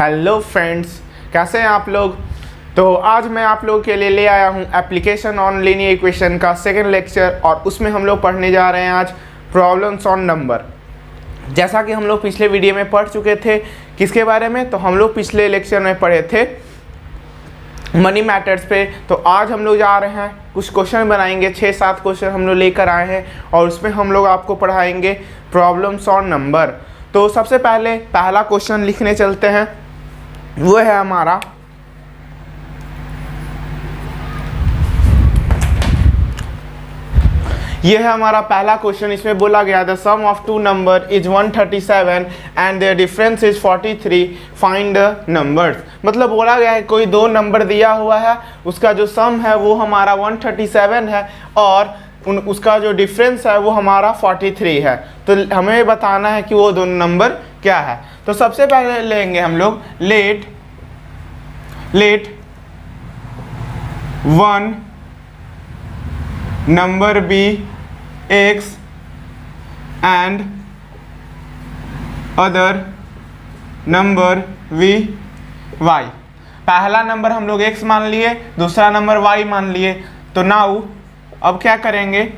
Hello friends, कैसे हैं आप लोग। तो आज मैं आप लोगों के लिए ले आया हूं एप्लीकेशन ऑन लीनियर इक्वेशन का सेकंड लेक्चर और उसमें हम लोग पढ़ने जा रहे हैं आज प्रॉब्लम्स ऑन नंबर। जैसा कि हम लोग पिछले वीडियो में पढ़ चुके थे किसके बारे में, तो हम लोग पिछले लेक्चर में पढ़े थे मनी मैटर्स पे। तो आज हम लोग जा रहे हैं कुछ क्वेश्चन बनाएंगे, 6-7 क्वेश्चन हम लोग लेकर आए हैं और उसमें हम लोग आपको पढ़ाएंगे प्रॉब्लम्स ऑन नंबर। तो सबसे पहले पहला क्वेश्चन लिखने चलते हैं, वो है हमारा ये है हमारा पहला क्वेश्चन। इसमें बोला गया the sum of two number is 137 and their difference is 43, find the numbers. मतलब बोला गया है कोई दो नंबर दिया हुआ है, उसका जो सम है वो हमारा 137 है और उसका जो डिफरेंस है वो हमारा 43 है। तो हमें बताना है कि वो दोनों नंबर क्या है। तो सबसे पहले लेंगे हम लोग let one number be x and other number we y. पहला नंबर हम लोग x मान लिए, दूसरा नंबर y मान लिए। तो नाउ अब क्या करेंगे,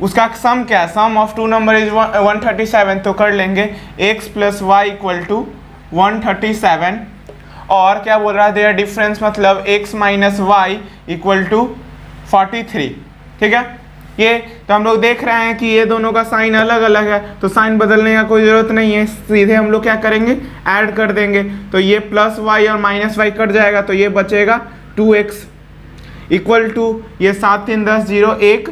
उसका सम क्या है, sum of two number is 137। तो कर लेंगे x plus y equal to 137 और क्या बोल रहा है देयर डिफरेंस, मतलब x minus y equal to 43। ठीक है, ये तो हम लोग देख रहे हैं कि ये दोनों का साइन अलग अलग है, तो साइन बदलने का कोई ज़रूरत नहीं है, सीधे हम लोग क्या करेंगे ऐड कर देंगे। तो ये प्लस वाई और माइनस वाई कट जाएगा, तो ये बचेगा 2x इक्वल टू ये 7 3 10 0 1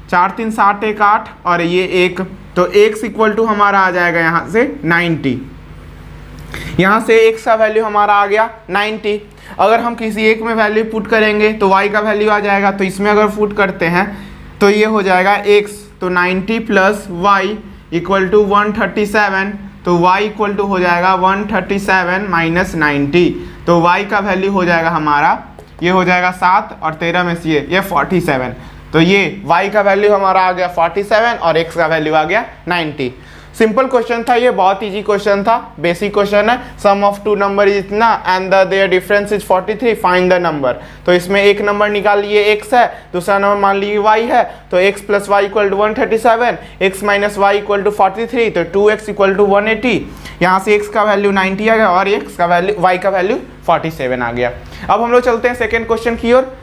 4 3 7 1 8 और ये 1। तो x इक्वल टू हमारा आ जाएगा यहाँ से 90। यहाँ से x का वैल्यू हमारा आ गया 90। अगर हम किसी एक में वैल्यू पुट करेंगे तो y का वैल्यू आ जाएगा। तो इसमें अगर पुट करते हैं तो ये हो जाएगा x, तो 90 प्लस वाई इक्वल टू 137। तो y इक्वल टू हो जाएगा 137 माइनस 90। तो y का वैल्यू हो जाएगा हमारा, ये हो जाएगा 7 और 13 में से ये 47। तो ये y का वैल्यू हमारा आ गया 47 और x का वैल्यू आ गया 90। सिंपल क्वेश्चन था, ये बहुत इजी क्वेश्चन था, बेसिक क्वेश्चन है। Sum of two number is इतना and their difference is 43, find the number. तो इसमें एक नंबर निकाल लिए x है, दूसरा नंबर मान लीजिए y है। तो x plus y equal to 137, x minus y equal to 43, तो 2x इक्वल टू 180। यहाँ से x का वैल्यू 90 आ गया और x का वैल्यू y का वैल्यू 47 आ गया। अब हम लोग चलते हैं सेकेंड क्वेश्चन की ओर।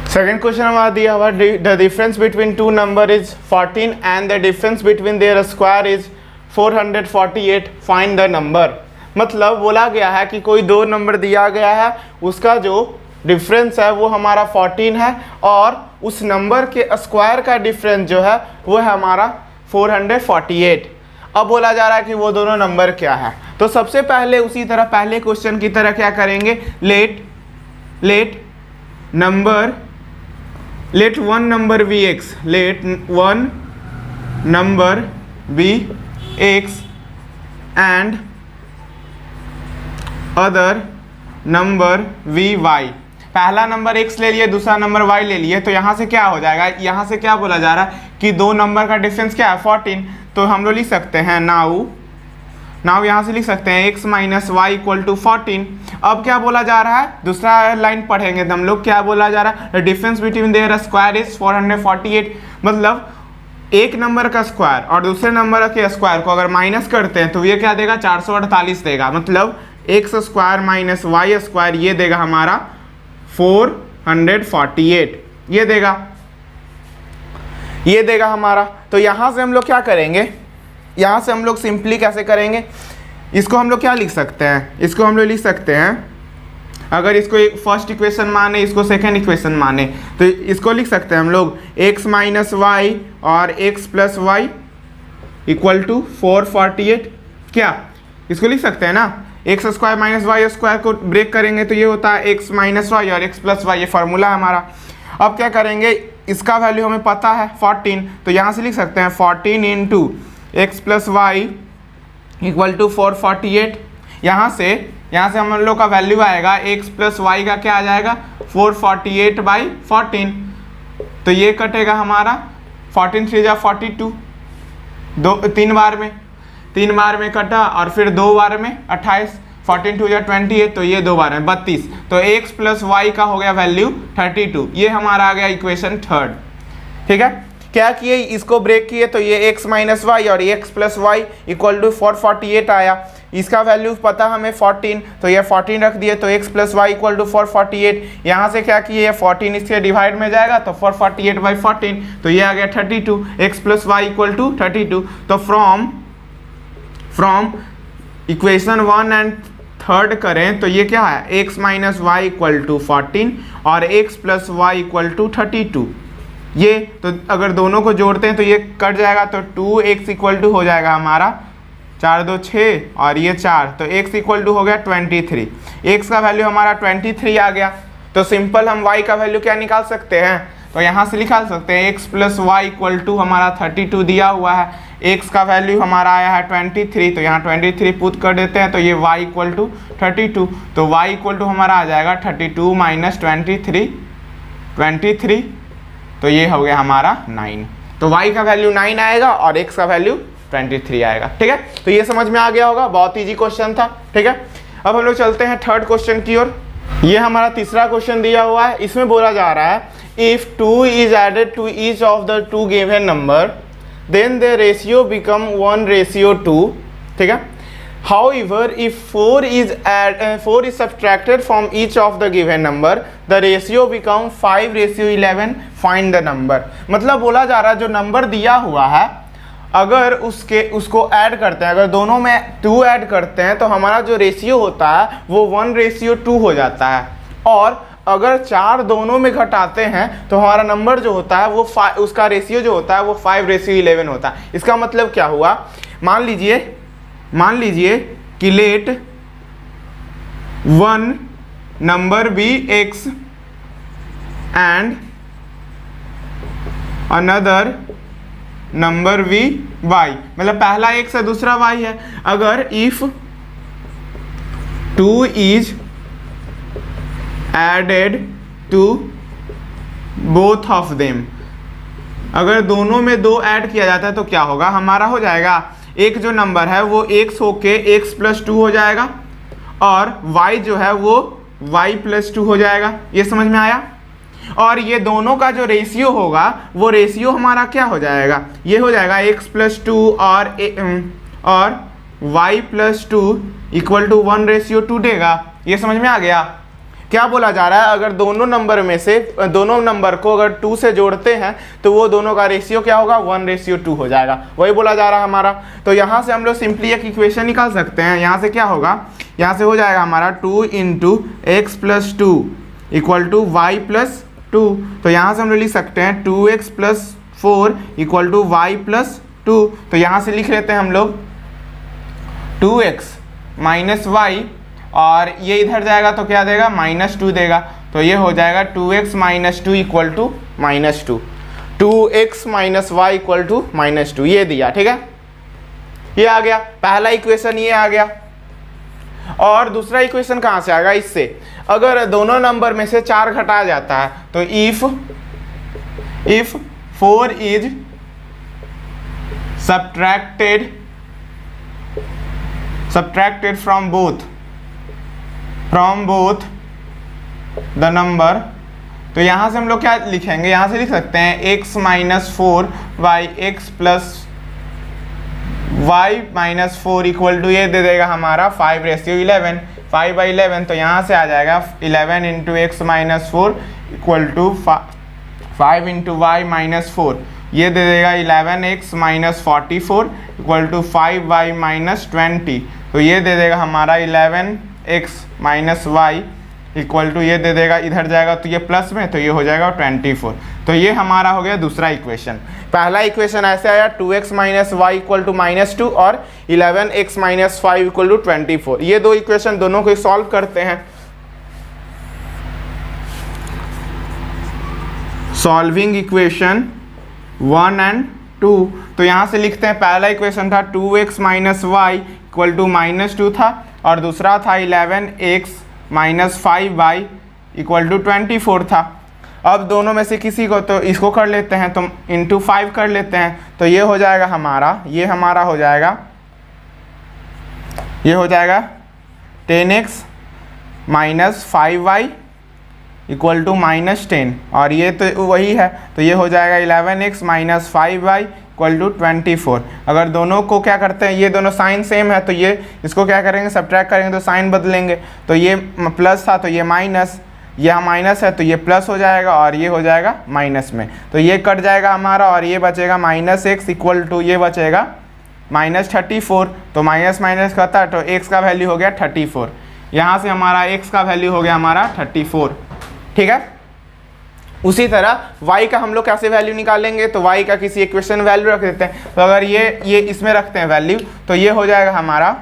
सेकेंड क्वेश्चन हमारा दिया हुआ the difference between two number is 14 and the difference between their square is 448, find the number. मतलब बोला गया है कि कोई दो नंबर दिया गया है, उसका जो डिफरेंस है वो हमारा 14 है और उस नंबर के स्क्वायर का डिफरेंस जो है वो है हमारा 448। अब बोला जा रहा है कि वो दोनों नंबर क्या है। तो सबसे पहले उसी तरह पहले क्वेश्चन की तरह क्या करेंगे, let one number be x, let one number be x and other number we y. पहला नंबर x ले लिए, दूसरा नंबर y ले लिए। तो यहाँ से क्या हो जाएगा, यहाँ से क्या बोला जा रहा है कि दो नंबर का डिफरेंस क्या है 14। तो हम लोग लिख सकते हैं नाउ यहाँ से लिख सकते हैं x minus y equal to 14। अब क्या बोला जा रहा है, दूसरा लाइन पढ़ेंगे तो हम लोग क्या बोला जा रहा है, difference between their square is 448। मतलब एक नंबर का स्क्वायर और दूसरे नंबर के स्क्वायर को अगर माइनस करते हैं तो ये क्या देगा 448 देगा। मतलब x square minus y square ये देगा हमारा 448, ये देगा हमारा। तो यहाँ से हम लोग क्या करेंगे, यहाँ से हम लोग सिंपली कैसे करेंगे, इसको हम लोग क्या लिख सकते हैं, इसको हम लोग लिख सकते हैं, अगर इसको फर्स्ट इक्वेशन माने, इसको सेकंड इक्वेशन माने, तो इसको लिख सकते हैं हम लोग x माइनस वाई और x plus y equal to 448। क्या इसको लिख सकते हैं ना, x square minus y square को ब्रेक करेंगे तो ये होता है x माइनस वाई और x प्लस वाई, ये फार्मूला है हमारा। अब क्या करेंगे, इसका वैल्यू हमें पता है 14, तो यहाँ से लिख सकते हैं 14 into x plus y equal to 448। यहाँ से हम लोग का वैल्यू आएगा x प्लस वाई का क्या आ जाएगा 448/14। तो ये कटेगा हमारा 14 3 जा 42, 3 बार में। 3 बार में कटा और फिर 2 बार में 28, 14 2 या 28, तो ये 2 बार में 32, तो x प्लस वाई का हो गया वैल्यू 32। ये हमारा आ गया इक्वेशन थर्ड। ठीक है, क्या किए, इसको ब्रेक किए तो ये x माइनस वाई और x plus y equal to 448 आया। इसका वैल्यू पता हमें 14, तो ये 14 रख दिए, तो x plus y equal to 448। यहाँ से क्या किए, 14 इसके डिवाइड में जाएगा तो 448 बाई 14, तो ये आ गया 32, x plus y equal to 32। तो फ्रॉम इक्वेशन 1 एंड थर्ड करें तो ये क्या है, x minus y equal to 14 और x plus y equal to 32। ये तो अगर दोनों को जोड़ते हैं तो ये कट जाएगा, तो 2x इक्वल टू हो जाएगा हमारा 4 2 6 और ये 4, तो x इक्वल टू हो गया 23। x का वैल्यू हमारा 23 आ गया। तो सिंपल हम y का वैल्यू क्या निकाल सकते हैं, तो यहाँ से निकाल सकते हैं x plus y equal to हमारा 32 दिया हुआ है, x का वैल्यू हमारा आया है 23, तो यहाँ 23 पुट कर देते हैं, तो ये y इक्वल टू 32, तो y इक्वल टू हमारा आ जाएगा 32 माइनस 23, तो ये हो गया हमारा 9। तो y का वैल्यू 9 आएगा और x का वैल्यू 23 आएगा। ठीक है, तो ये समझ में आ गया होगा, बहुत इजी क्वेश्चन था। ठीक है, अब हम लोग चलते हैं थर्ड क्वेश्चन की ओर। ये हमारा तीसरा क्वेश्चन दिया हुआ है, इसमें बोला जा रहा है if 2 is added to each of the 2 given number then the ratio become 1:2। ठीक है, however if 4 is subtracted from each of the given number the ratio become 5:11, find the number। मतलब बोला जा रहा है जो नंबर दिया हुआ है अगर उसको ऐड करते हैं, अगर दोनों में 2 ऐड करते हैं तो हमारा जो रेशियो होता है वो 1:2 हो जाता है, और अगर 4 दोनों में घटाते हैं तो हमारा नंबर जो होता है वो उसका रेशियो जो होता है वो 5:11 होता है। इसका मतलब क्या हुआ, मान लीजिए कि let one number be x and another number be y, मतलब पहला x है दूसरा y है। अगर if 2 is added to both of them, अगर दोनों में 2 ऐड किया जाता है तो क्या होगा, हमारा हो जाएगा एक जो नंबर है वो x होके x प्लस 2 हो जाएगा और y जो है वो y प्लस 2 हो जाएगा। ये समझ में आया। और ये दोनों का जो रेशियो होगा वो रेशियो हमारा क्या हो जाएगा, ये हो जाएगा x प्लस 2 और y प्लस 2 इक्वल टू 1:2 देगा। ये समझ में आ गया। क्या बोला जा रहा है, अगर दोनों नंबर में से दोनों नंबर को अगर 2 से जोड़ते हैं तो वो दोनों का रेशियो क्या होगा, 1:2 हो जाएगा, वही बोला जा रहा है हमारा। तो यहाँ से हम लोग सिंपली एक इक्वेशन निकाल सकते हैं। यहाँ से क्या होगा, यहाँ से हो जाएगा हमारा 2 × x plus 2 equal to y plus 2। तो यहाँ से हम लोग लिख सकते हैं 2x plus 4 equal to y plus 2। तो यहाँ से लिख लेते हैं हम लोग 2x माइनस वाई, और ये इधर जाएगा तो क्या देगा, -2 देगा। तो ये हो जाएगा 2x minus 2 equal to -2, 2x minus y equal to -2, ये दिया। ठीक है, ये आ गया पहला इक्वेशन, ये आ गया। और दूसरा इक्वेशन कहाँ से आएगा, इससे अगर दोनों नंबर में से 4 घटाया जाता है तो if 4 is subtracted from both the number, तो यहाँ से हम लोग क्या लिखेंगे, यहाँ से लिख सकते हैं x minus 4 by x plus y minus 4 equal to ये दे देगा हमारा 5:11, 5/11। तो यहाँ से आ जाएगा 11 × x minus 4 equal to 5 × y minus 4, ये दे देगा 11x minus 44 equal to 5y minus 20। तो ये दे देगा हमारा 11x minus y equal to ये दे देगा, इधर जाएगा तो ये प्लस में, तो ये हो जाएगा 24। तो ये हमारा हो गया दूसरा इक्वेशन। पहला इक्वेशन ऐसे आया 2x minus y equal to -2 और 11x माइनस 5 इक्वल टू 24। ये दो इक्वेशन दोनों को सॉल्व करते हैं। सॉल्विंग इक्वेशन 1 एंड 2, तो यहाँ से लिखते हैं पहला इक्वेशन था 2x minus y equal to -2 था, और दूसरा था 11x minus 5y equal to 24 था। अब दोनों में से किसी को तो इसको कर लेते हैं, तो इंटू 5 कर लेते हैं, तो ये हो जाएगा हमारा, ये हमारा हो जाएगा ये हो जाएगा 10x minus 5y equal to -10, और ये तो वही है, तो ये हो जाएगा 11x minus 5y equal to 24। अगर दोनों को क्या करते हैं, ये दोनों साइन सेम है तो ये इसको क्या करेंगे, सब्ट्रैक्ट करेंगे तो साइन बदलेंगे। तो ये प्लस था तो ये माइनस, यह माइनस है तो ये प्लस हो जाएगा और ये हो जाएगा माइनस में, तो ये कट जाएगा हमारा और ये बचेगा -x इक्वल टू ये बचेगा -34। तो माइनस माइनस करता है तो x का वैल्यू हो गया 34। यहाँ से हमारा x का वैल्यू हो गया हमारा 34। ठीक है, उसी तरह y का हम लोग कैसे वैल्यू निकालेंगे, तो y का किसी इक्वेशन वैल्यू रख देते हैं। तो अगर ये इसमें रखते हैं वैल्यू, तो ये हो जाएगा हमारा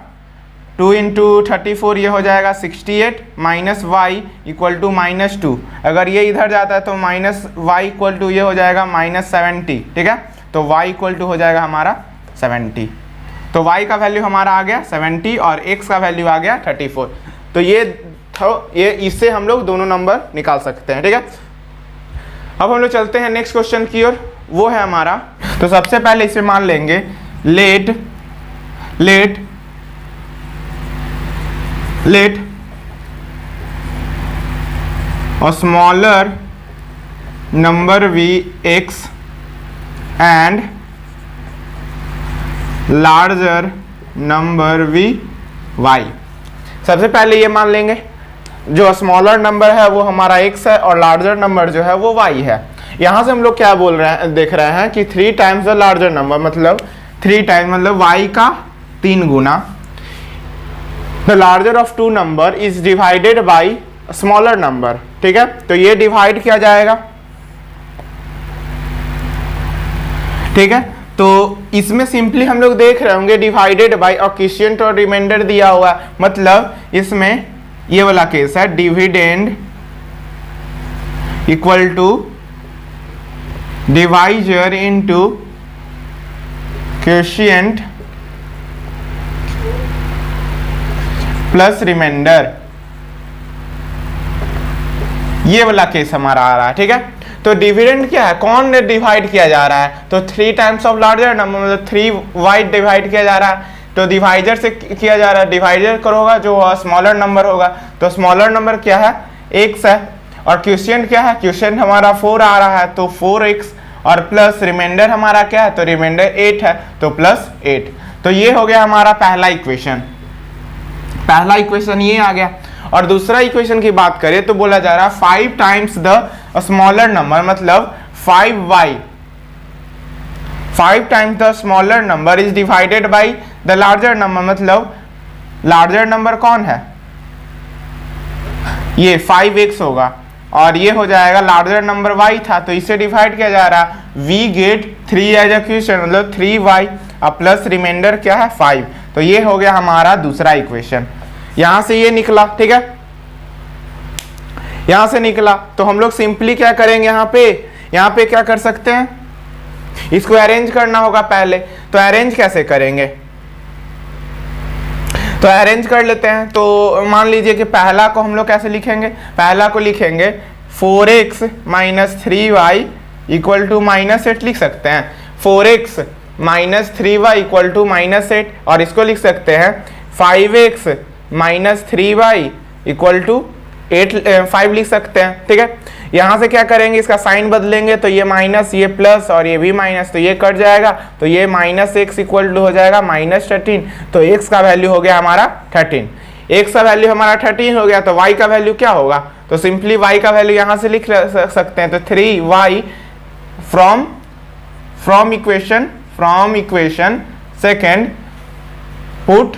2 × 34, ये हो जाएगा 68 माइनस y इक्वल टू -2। अगर ये इधर जाता है तो माइनस y इक्वल टू ये हो जाएगा -70। ठीक है, तो y इक्वल टू हो जाएगा हमारा 70। तो y का वैल्यू हमारा आ गया 70 और x का वैल्यू आ गया 34। तो ये इससे हम लोग दोनों नंबर निकाल सकते हैं। ठीक है, अब हम लोग चलते हैं नेक्स्ट क्वेश्चन की ओर, वो है हमारा, तो सबसे पहले इसे मान लेंगे late a smaller number vx and larger number vy। सबसे पहले ये मान लेंगे जो स्मॉलर नंबर है वो हमारा x है और लार्जर नंबर जो है वो y है। यहाँ से हम लोग क्या बोल रहे हैं, देख रहे हैं कि 3 टाइम्स द लार्जर नंबर, मतलब 3 टाइम्स मतलब y का 3 गुना। The larger of 2 number is divided by smaller number. ठीक है, तो ये डिवाइड किया जाएगा। ठीक है, तो इसमें सिंपली हम लोग देख रहे होंगे डिवाइडेड बाई और क्वोशिएंट और रिमाइंडर दिया हुआ है, मतलब इसमें ये वाला केस है dividend equal to divisor into quotient plus remainder, ये वाला केस हमारा आ रहा है। ठीक है, तो डिविडेंड क्या है, कौन डिवाइड किया जा रहा है, तो 3 टाइम्स ऑफ लार्जर नंबर मतलब 3y डिवाइड किया जा रहा है, तो डिवाइजर से किया जा रहा है, डिवाइजर करोगा जो स्मॉलर नंबर होगा, तो स्मॉलर नंबर क्या है x है, और क्वोशिएंट क्या है, क्वोशिएंट हमारा 4 आ रहा है तो 4x, और प्लस रिमाइंडर हमारा क्या है, तो रिमाइंडर 8 है तो प्लस 8। तो ये हो गया हमारा पहला इक्वेशन, पहला इक्वेशन ये आ गया। और दूसरा इक्वेशन की बात करें तो बोला जा रहा है 5 टाइम्स द स्मॉलर नंबर, मतलब 5y 5 times the smaller number is divided by the larger number, मतलब लार्जर नंबर कौन है, ये 5x होगा, और ये हो जाएगा लार्जर नंबर y था तो इसे डिवाइड किया जा रहा, we get 3 as a quotient मतलब 3y और प्लस रिमाइंडर क्या है 5। तो ये हो गया हमारा दूसरा इक्वेशन, यहां से ये निकला। ठीक है, यहां से निकला तो हम लोग सिंपली क्या करेंगे, यहाँ पे क्या कर सकते हैं, इसको अरेंज करना होगा पहले। तो अरेंज कैसे करेंगे, तो अरेंज कर लेते हैं। तो मान लीजिए कि पहला को हम लोग कैसे लिखेंगे, पहला को लिखेंगे 4x minus 3y equal to -8 लिख सकते हैं, 4x minus 3y equal to -8, और इसको लिख सकते हैं 5x minus 3y equal to 5 लिख सकते हैं। ठीक है, यहाँ से क्या करेंगे, इसका साइन बदलेंगे तो ये माइनस, ये प्लस और ये भी माइनस, तो ये कट जाएगा, तो ये -x इक्वल टू हो जाएगा -13। तो x का वैल्यू हो गया हमारा 13, x का वैल्यू हमारा 13 हो गया, तो y का वैल्यू क्या होगा, तो सिंपली y का वैल्यू यहाँ से लिख सकते हैं, तो 3y from equation second put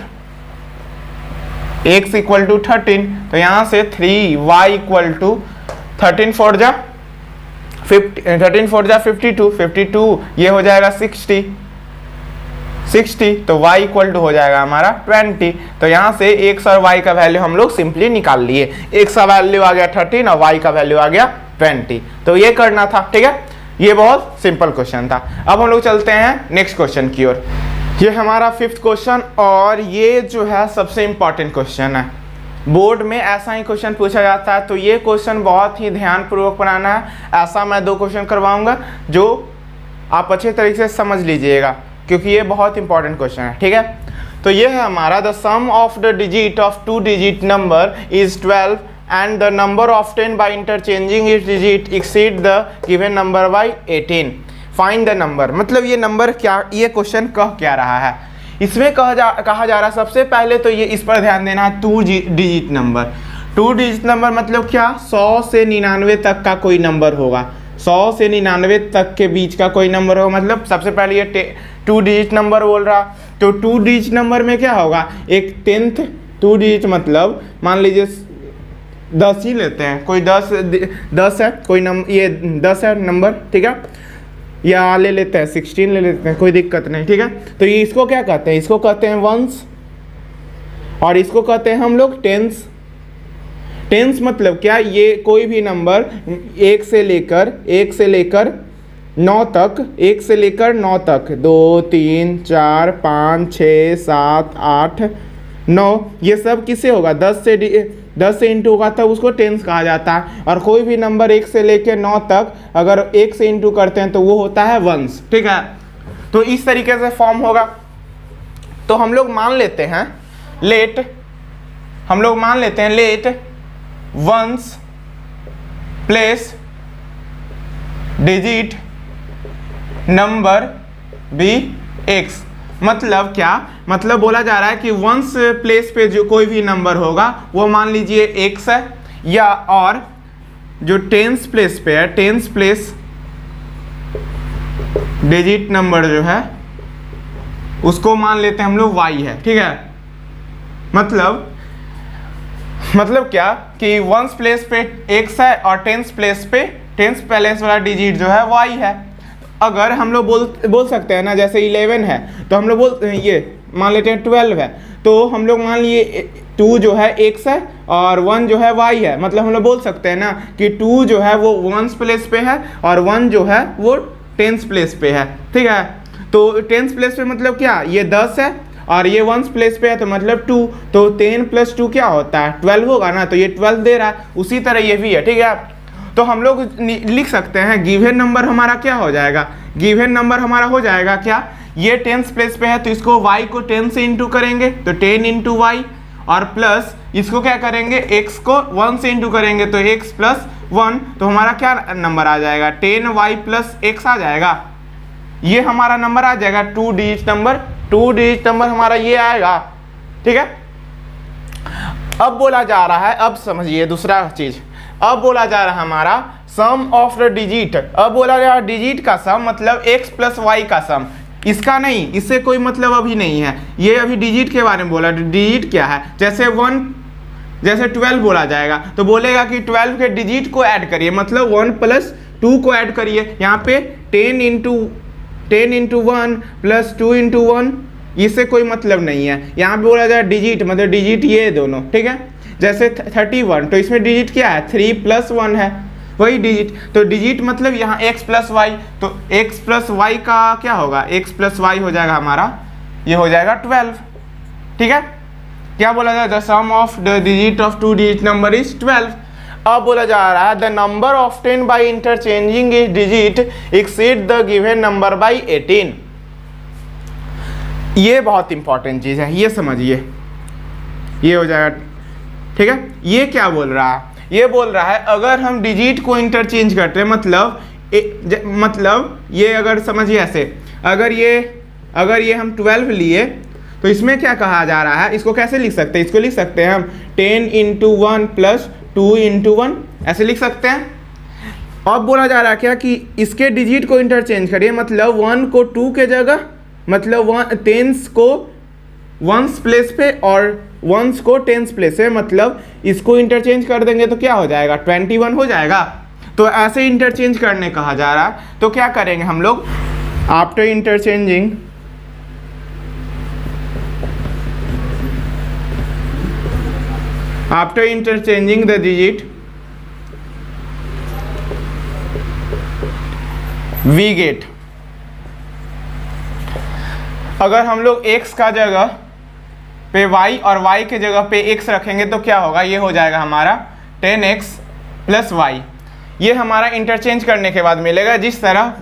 x equal to 13, तो यहाँ से 3y इक्वल टू 13 4 जा 52, 52 ये हो जाएगा 60, तो y इक्वल टू हो जाएगा हमारा 20। तो यहाँ से x और y का वैल्यू हम लोग सिंपली निकाल लिए, x का वैल्यू आ गया 13 और y का वैल्यू आ गया 20। तो ये करना था। ठीक है, ये बहुत सिंपल क्वेश्चन था। अब हम लोग चलते हैं नेक्स्ट क्वेश्चन की ओर, ये हमारा 5th क्वेश्चन, और ये जो है सबसे इंपॉर्टेंट क्वेश्चन है, बोर्ड में ऐसा ही क्वेश्चन पूछा जाता है, तो ये क्वेश्चन बहुत ही ध्यानपूर्वक बनाना है। ऐसा मैं 2 क्वेश्चन करवाऊंगा जो आप अच्छे तरीके से समझ लीजिएगा, क्योंकि ये बहुत इंपॉर्टेंट क्वेश्चन है। ठीक है, तो ये है हमारा the sum of the digit of 2 digit number is 12 and the number often by interchanging its digit exceed the given number by 18। Find the number, मतलब ये नंबर क्या, ये क्वेश्चन कह क्या रहा है। इसमें कहा जा रहा सबसे पहले तो ये इस पर ध्यान देना है 2 डिजिट नंबर। 2 डिजिट नंबर मतलब क्या, 100 से 99 तक का कोई नंबर होगा, 100 से 99 तक के बीच का कोई नंबर होगा, मतलब सबसे पहले ये 2 डिजिट नंबर बोल रहा। तो 2 डिजिट नंबर में क्या होगा, एक 10th 2 डिजिट, मतलब मान लीजिए 10 ही लेते हैं, कोई 10 है कोई नंबर, ये 10 है नंबर, ठीक है, या ले लेते हैं 16 ले लेते हैं, कोई दिक्कत नहीं, ठीक है। तो ये इसको क्या कहते हैं, इसको कहते हैं वंस और इसको कहते हैं हम लोग टेंस। टेंस मतलब क्या, ये कोई भी नंबर 1 से लेकर 9 तक, 1 से लेकर 9 तक, 2 3 4 5 6 7 8 9, ये सब किससे होगा, 10 से इंटू होगा तब उसको टेंस कहा जाता है। और कोई भी नंबर 1 से लेकर 9 तक अगर 1 से इंटू करते हैं तो वो होता है वंस, ठीक है। तो इस तरीके से फॉर्म होगा। तो हम लोग मान लेते हैं let ones place digit number be x. मतलब क्या, मतलब बोला जा रहा है कि वंस प्लेस पे जो कोई भी नंबर होगा वो मान लीजिए एक्स है, या और जो टेंस प्लेस पे है, टेंस प्लेस डिजिट नंबर जो है उसको मान लेते हैं हम लोग वाई है, ठीक है। मतलब क्या कि वंस प्लेस पे एक्स है और टेंस प्लेस वाला डिजिट जो है वाई है। अगर हम लोग बोल सकते हैं ना, जैसे 11 है तो हम लोग ये मान लेते हैं 12 है, तो हम लोग मान लिए 2 जो है एक्स है और 1 जो है वाई है। मतलब हम लोग बोल सकते हैं ना कि 2 जो है वो वंस प्लेस पे है और 1 जो है वो टेंस प्लेस पे है, ठीक है। तो टेंस प्लेस पे मतलब क्या, ये 10 है और ये वंस प्लेस पे है तो मतलब 2, तो 10 + 2 क्या होता है 12 होगा ना, तो ये 12 दे रहा है। उसी तरह ये भी है, ठीक है। तो हम लोग लिख सकते हैं गिवन नंबर हमारा क्या हो जाएगा, गिवन नंबर हमारा हो जाएगा क्या, ये टेंस प्लेस पे है तो इसको y को 10 से इंटू करेंगे तो 10 × y, और प्लस इसको क्या करेंगे, x को 1 से इंटू करेंगे तो x + 1, तो हमारा क्या नंबर आ जाएगा 10y + x आ जाएगा। ये हमारा नंबर आ जाएगा 2 डिजिट नंबर हमारा ये आएगा, ठीक है। अब बोला जा रहा है, अब समझिए दूसरा चीज, अब बोला जा रहा है हमारा सम ऑफ द डिजिट। अब बोला जा रहा है डिजिट का सम मतलब x + y का सम, इसका नहीं, इससे कोई मतलब अभी नहीं है, ये अभी डिजिट के बारे में बोला। डिजिट क्या है, जैसे 12 बोला जाएगा तो बोलेगा कि 12 के डिजिट को ऐड करिए, मतलब 1 + 2 को ऐड करिए। यहाँ पे 10 × 1 + 2 × 1, इससे कोई मतलब नहीं है। यहाँ पे बोला जाए डिजिट मतलब डिजिट ये दोनों, ठीक है। जैसे 31 तो इसमें डिजिट क्या है 3 + 1 है, वही डिजिट। तो डिजिट मतलब यहाँ x + y, तो x + y का क्या होगा, x + y हो जाएगा हमारा, ये हो जाएगा 12, ठीक है। क्या बोला जाए, the sum of the digit of 2 digit number is 12। अब बोला जा रहा है the number often by interchanging is digit exceed the given number by 18। ये बहुत इंपॉर्टेंट चीज है, ये समझिए, ये हो जाएगा, ठीक है। ये क्या बोल रहा है, ये बोल रहा है अगर हम डिजिट को इंटरचेंज करते हैं, मतलब ये अगर समझिए ऐसे, अगर ये हम 12 लिए तो इसमें क्या कहा जा रहा है, इसको कैसे लिख सकते हैं, इसको लिख सकते हैं हम 10 × 1 + 2 × 1, ऐसे लिख सकते हैं। अब बोला जा रहा है क्या कि इसके डिजिट को इंटरचेंज करिए, मतलब 1 को 2 के जगह, मतलब 10 को वंस प्लेस पे और वंस को टेंस प्लेस पे, मतलब इसको इंटरचेंज कर देंगे तो क्या हो जाएगा 21 हो जाएगा। तो ऐसे इंटरचेंज करने कहा जा रहा है, तो क्या करेंगे हम लोग, after interchanging the digit we get, अगर हम लोग x का जगह पे y और y के जगह पे x रखेंगे तो क्या होगा, ये हो जाएगा हमारा 10x + y। ये हमारा इंटरचेंज करने के बाद मिलेगा, जिस तरह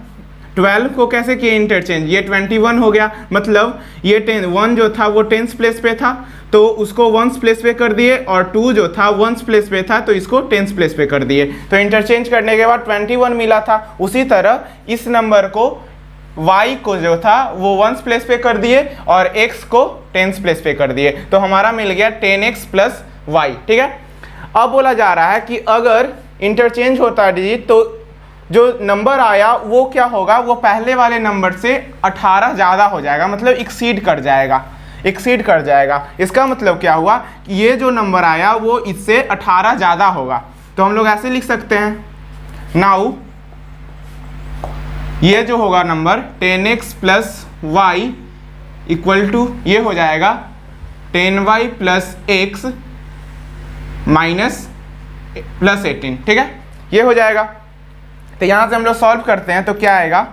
12 को कैसे किए इंटरचेंज, ये 21 हो गया, मतलब ये 1 जो था वो 10th प्लेस पे था तो उसको 1st प्लेस पे कर दिए, और 2 जो था 1st प्लेस पे था तो इसको 10th प्लेस पे कर दिए। तो इंटरचेंज करने के बाद 21 मिला था। उसी तरह इस नंबर को y को जो था वो 1st प्लेस पे कर दिए और x को 10th प्लेस पे कर दिए, तो हमारा मिल गया 10x प्लस y। ठीक है, अब बोला जा रहा है कि अगर इंटरचेंज होता है डिजिट तो जो नंबर आया वो क्या होगा, वो पहले वाले नंबर से 18 ज़्यादा हो जाएगा, मतलब एक्सीड कर जाएगा। इसका मतलब क्या हुआ कि ये जो नंबर आया वो इससे 18 ज़्यादा होगा। तो हम लोग ऐसे लिख सकते हैं, नाउ ये जो होगा number 10x plus y equal to ये हो जाएगा 10y plus x minus plus 18। ठीक है, ये हो जाएगा। तो यहाँ से हम लोग सॉल्व करते हैं तो क्या आएगा,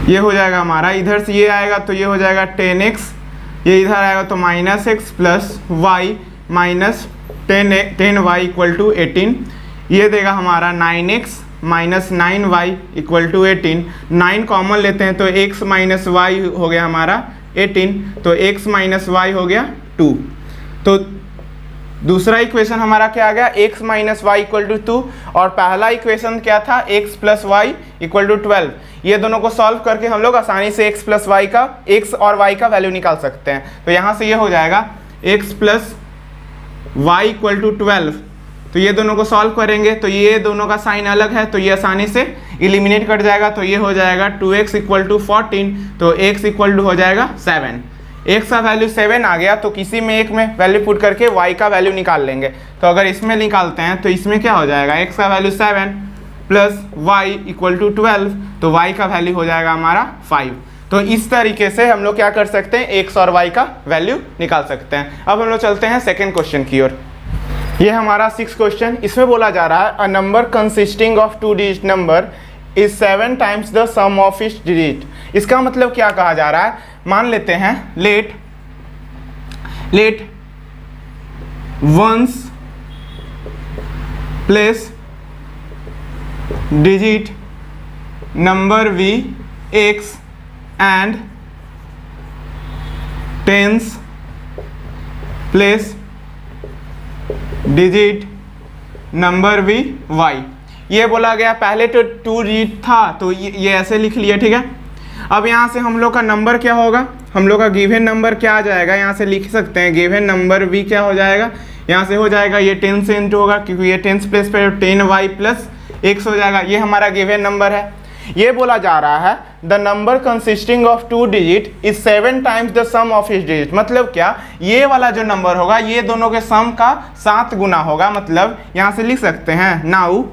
ये हो जाएगा हमारा, इधर से ये आएगा तो ये हो जाएगा 10x, ये इधर आएगा तो minus x plus y minus 10y equal to 18, ये देगा हमारा 9x minus 9y equal to 18। 9 common लेते हैं तो x माइनस वाई हो गया हमारा 18, तो x माइनस वाई हो गया 2। तो दूसरा इक्वेशन हमारा क्या आ गया, x minus y equal to 2, और पहला इक्वेशन क्या था x plus y equal to 12। ये दोनों को सॉल्व करके हम लोग आसानी से x प्लस वाई का, x और y का वैल्यू निकाल सकते हैं। तो यहाँ से ये हो जाएगा x plus y equal to 12। तो ये दोनों को सॉल्व करेंगे तो ये दोनों का साइन अलग है तो ये आसानी से इलिमिनेट कर जाएगा, तो ये हो जाएगा 2x इक्वल टू 14, तो x इक्वल टू हो जाएगा 7। x का वैल्यू 7 आ गया तो किसी में एक में वैल्यू पुट करके y का वैल्यू निकाल लेंगे। तो अगर इसमें निकालते हैं तो इसमें क्या हो जाएगा, x का value 7 plus y equal to 12, तो y का वैल्यू हो जाएगा हमारा 5। तो इस तरीके से हम लोग क्या कर सकते हैं, x और y का वैल्यू निकाल सकते हैं। अब हम लोग चलते हैं सेकेंड क्वेश्चन की ओर। ये हमारा 6th क्वेश्चन, इसमें बोला जा रहा है a number consisting of 2 digit number is 7 times the sum of its digit. इसका मतलब क्या कहा जा रहा है, मान लेते हैं let ones place digit number v x and tens place digit number v y। ये बोला गया, पहले तो 2 डिजिट था तो ये ऐसे लिख लिया। ठीक है, अब यहाँ से हम लोग का नंबर क्या होगा, हम लोग का गिवन नंबर क्या आ जाएगा, यहाँ से लिख सकते हैं गिवन नंबर v क्या हो जाएगा, यहाँ से हो जाएगा ये 10 से इंटू होगा क्योंकि ये 10 प्लेस पर 10y प्लस x हो जाएगा। ये हमारा गिवन नंबर है। ये बोला जा रहा है the number consisting of 2 digit is 7 times the sum of its digit. मतलब क्या, ये वाला जो नंबर होगा ये दोनों के सम का 7 गुना होगा। मतलब यहाँ से लिख सकते हैं, नाउ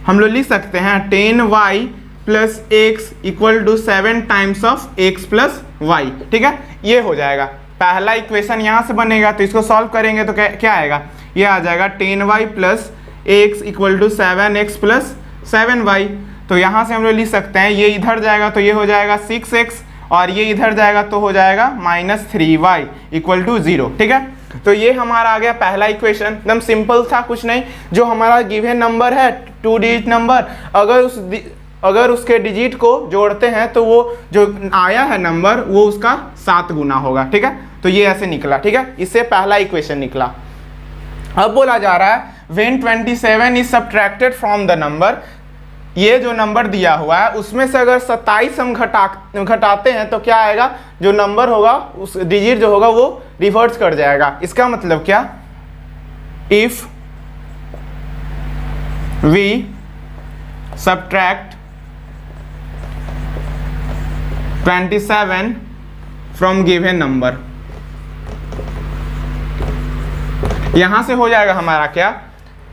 हम लोग लिख सकते हैं 10y plus x equal to 7 times of x plus y. ठीक है, ये हो जाएगा पहला इक्वेशन यहाँ से बनेगा। तो इसको सॉल्व करेंगे तो क्या आएगा, ये आ जाएगा 10y plus x equal to 7x plus 7y। तो यहाँ से हम लोग लिख सकते हैं, ये इधर जाएगा तो ये हो जाएगा 6x, और ये इधर जाएगा तो हो जाएगा माइनस 3y इक्वल टू 0। ठीक है, तो ये हमारा आ गया पहला इक्वेशन, एकदम सिंपल था, कुछ नहीं। जो हमारा गिवन नंबर है 2 डिजिट नंबर, अगर उसके डिजिट को जोड़ते हैं तो वो जो आया है नंबर वो उसका 7 गुना होगा। ठीक है, तो ये ऐसे निकला। ठीक है, इससे पहला इक्वेशन निकला। अब बोला जा रहा है when 27 is subtracted from the number, ये जो नंबर दिया हुआ है उसमें से अगर 27 हम घटाते हैं तो क्या आएगा, जो नंबर होगा उस डिजिट जो होगा वो रिवर्स कर जाएगा। इसका मतलब क्या, if we subtract 27 from given number, यहां से हो जाएगा हमारा क्या,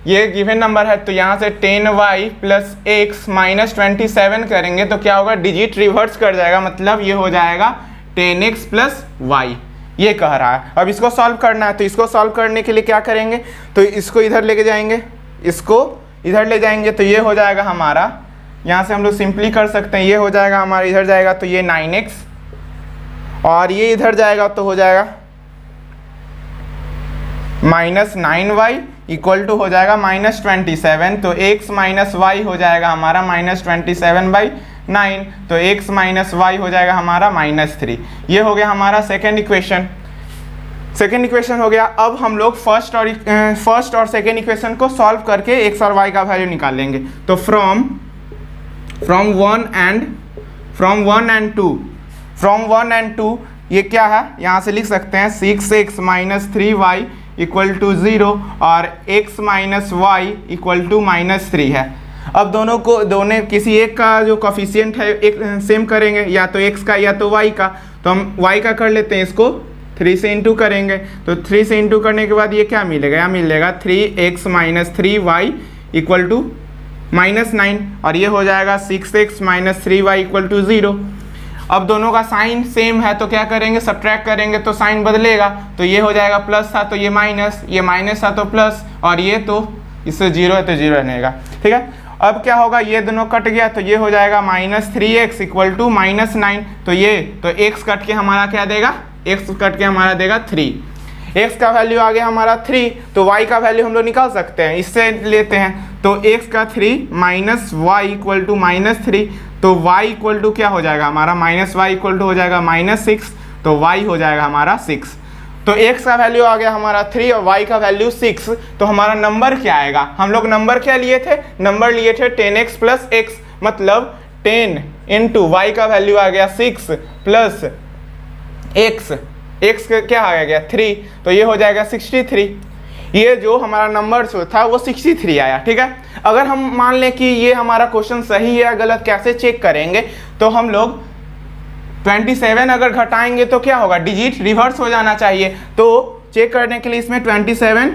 ये गिवन नंबर है तो यहाँ से 10y प्लस x माइनस 27 करेंगे तो क्या होगा, डिजिट रिवर्स कर जाएगा। मतलब ये हो जाएगा 10x प्लस y, ये कह रहा है। अब इसको सॉल्व करना है तो इसको सॉल्व करने के लिए क्या करेंगे, तो इसको इधर लेके जाएंगे, इसको इधर ले जाएंगे तो ये हो जाएगा हमारा, यहाँ से हम लोग सिंपली कर सकते हैं, ये हो जाएगा हमारा, इधर जाएगा तो ये 9x और ये इधर जाएगा तो हो जाएगा -9y इक्वल टू हो जाएगा -27। तो x माइनस वाई हो जाएगा हमारा -27/9, तो x माइनस वाई हो जाएगा हमारा -3। ये हो गया हमारा सेकेंड इक्वेशन। सेकेंड इक्वेशन हो गया। अब हम लोग फर्स्ट और सेकेंड इक्वेशन को सॉल्व करके x और y का वैल्यू निकालेंगे। तो फ्रॉम 1 and 2 ये क्या है, यहाँ से लिख सकते हैं 6x minus 3y equal to 0 और x minus y equal to -3 है। अब दोनों किसी एक का जो कोफिशिएंट है एक सेम करेंगे, या तो x का या तो y का। तो हम y का कर लेते हैं, इसको 3 से इंटू करेंगे। तो 3 से इंटू करने के बाद ये क्या मिलेगा, यहाँ मिलेगा 3x minus 3y equal to -9 और ये हो जाएगा 6x minus 3y equal to 0। अब दोनों का साइन सेम है तो क्या करेंगे, सब्ट्रैक्ट करेंगे तो साइन बदलेगा। तो ये हो जाएगा प्लस था तो ये माइनस था तो प्लस, और ये तो इससे 0 है तो 0 रहेगा। ठीक है, अब क्या होगा, ये दोनों कट गया तो ये हो जाएगा -3x इक्वल टू -9। तो x कट के हमारा क्या देगा, x कट के हमारा देगा 3। x का वैल्यू आ गया हमारा 3, तो y का वैल्यू हम लोग निकाल सकते हैं, इससे लेते हैं। तो x का 3 माइनस वाई इक्वल टू -3, तो y इक्वल टू क्या हो जाएगा हमारा, -y इक्वल टू हो जाएगा -6, तो y हो जाएगा हमारा 6। तो x का वैल्यू आ गया हमारा 3 और y का वैल्यू 6। तो हमारा नंबर क्या आएगा, हम लोग नंबर क्या लिए थे, नंबर लिए थे 10x प्लस x, मतलब 10 इंटू वाई का वैल्यू आ गया 6 प्लस x क्या आ गया 3, तो ये हो जाएगा 63। ये जो हमारा नंबर जो था वो 63 आया। ठीक है, अगर हम मान लें कि ये हमारा क्वेश्चन सही है या गलत, कैसे चेक करेंगे, तो हम लोग 27 अगर घटाएंगे तो क्या होगा, डिजिट रिवर्स हो जाना चाहिए। तो चेक करने के लिए इसमें 27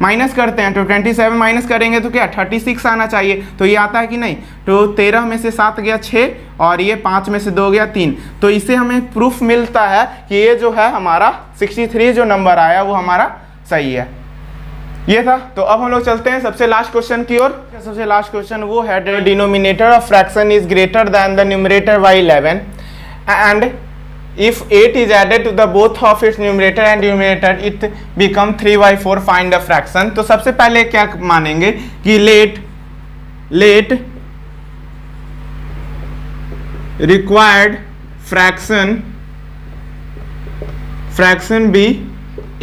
माइनस करते हैं, तो 27 माइनस करेंगे तो क्या 36 आना चाहिए। तो ये आता है कि नहीं, तो 13 में से 7 गया 6 और ये 5 में से 2 गया 3। तो इससे हमें प्रूफ मिलता है कि ये जो है हमारा 63 जो नंबर आया वो हमारा सही है। ये था। तो अब हम लोग चलते हैं सबसे लास्ट क्वेश्चन की ओर। सबसे लास्ट क्वेश्चन वो है, denominator of fraction is greater than the numerator bye 11 and if 8 is added to the both of its numerator and denominator it become 3/4, find the fraction। तो सबसे पहले क्या मानेंगे कि let required fraction be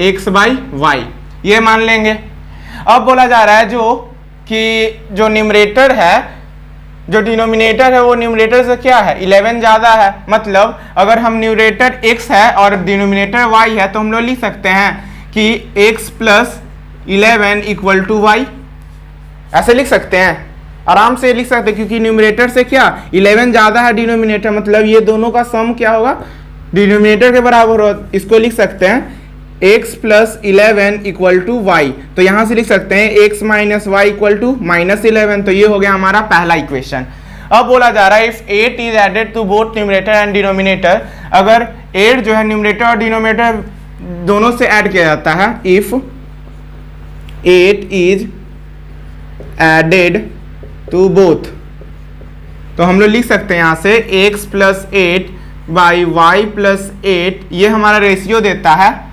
x by y, ये मान लेंगे। अब बोला जा रहा है जो न्यूमरेटर है, जो डिनोमिनेटर है वो न्यूमरेटर से क्या है 11 ज़्यादा है। मतलब अगर हम न्यूमरेटर x है और डिनोमिनेटर y है तो हम लोग लिख सकते हैं कि x plus 11 equal to y, ऐसे लिख सकते हैं, आराम से लिख सकते हैं, क्योंकि न्यूमरेटर से क्या 11 ज़्यादा है डिनोमिनेटर, मतलब ये दोनों का सम क्या होगा, डिनोमिनेटर के बराबर होगा। इसको लिख सकते हैं x plus 11 equal to y. तो यहाँ से लिख सकते हैं x minus y equal to -11। तो ये हो गया हमारा पहला इक्वेशन। अब बोला जा रहा है if 8 is added to both numerator and denominator, अगर 8 जो है न्यूमरेटर और डिनोमिनेटर दोनों से ऐड किया जाता है, if 8 is added to both, तो हम लोग लिख सकते हैं यहाँ से x plus 8 by y plus 8, ये हमारा रेशियो देता है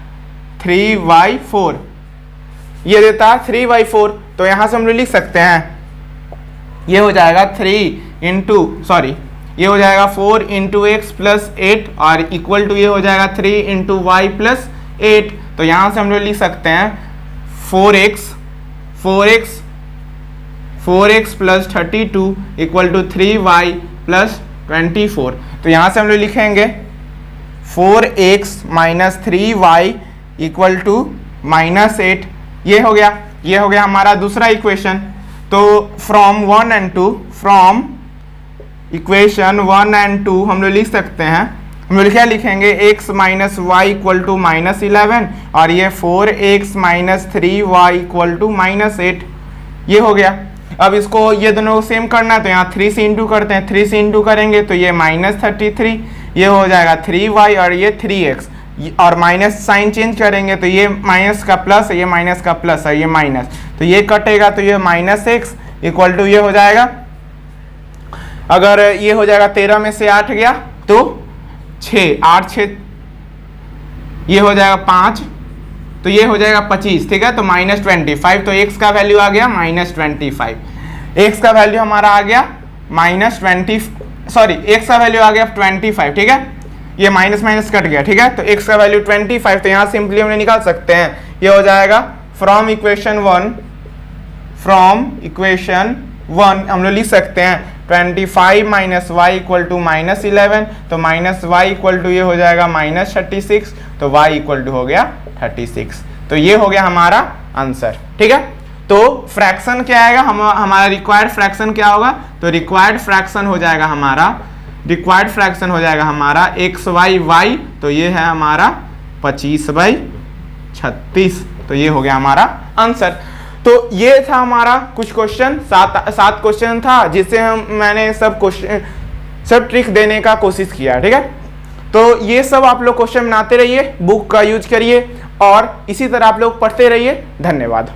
3/4, ये देता है 3/4। तो यहाँ से हम लोग लिख सकते हैं, ये हो जाएगा ये हो जाएगा 4 इंटू एक्स प्लस 8 और इक्वल टू ये हो जाएगा 3 इंटू वाई प्लस 8। तो यहाँ से हम लोग लिख सकते हैं 4x plus 32 equal to 3y plus 24। तो यहाँ से हम लोग लिखेंगे 4x minus 3y equal to -8। ये हो गया हमारा दूसरा इक्वेशन। तो फ्रॉम इक्वेशन 1 and 2 हम लोग लिख सकते हैं, हम लोग क्या लिखेंगे x minus y equal to -11 और ये 4x minus 3y equal to -8। ये हो गया। अब इसको ये दोनों सेम करना है तो यहाँ 3 से इंटू करते हैं, 3 से इंटू करेंगे तो ये -33, ये हो जाएगा 3y और ये 3x, और माइनस साइन चेंज करेंगे तो ये माइनस का प्लस है, ये माइनस का प्लस है, ये माइनस, तो ये कटेगा तो ये -x इक्वल टू ये हो जाएगा, अगर ये हो जाएगा 13 में से 8 गया तो 6, 8 6 ये हो जाएगा 5, तो ये हो जाएगा 25, ठीक है। तो -25, तो x का वैल्यू आ गया -25, x का वैल्यू हमारा आ गया x का वैल्यू आ गया 25, ठीक है। ये माइनस माइनस कट गया, ठीक है। तो x का वैल्यू 25, तो यहाँ सिंपली हमने निकाल सकते हैं, ये हो जाएगा फ्रॉम इक्वेशन 1 हम लोग लिख सकते हैं 25 माइनस y इक्वल टू -11, तो -y इक्वल टू ये हो जाएगा -36, तो y इक्वल टू हो गया 36। तो ये हो गया हमारा आंसर, ठीक है। तो फ्रैक्शन क्या आएगा, हमारा रिक्वायर्ड फ्रैक्शन क्या होगा, तो रिक्वायर्ड फ्रैक्शन हो जाएगा हमारा xy, तो ये है हमारा 25/36, तो ये हो गया हमारा आंसर। तो ये था हमारा कुछ क्वेश्चन, 7 क्वेश्चन था, जिससे मैंने सब ट्रिक देने का कोशिश किया, ठीक है। तो ये सब आप लोग क्वेश्चन बनाते रहिए, बुक का यूज करिए और इसी तरह आप लोग पढ़ते रहिए। धन्यवाद।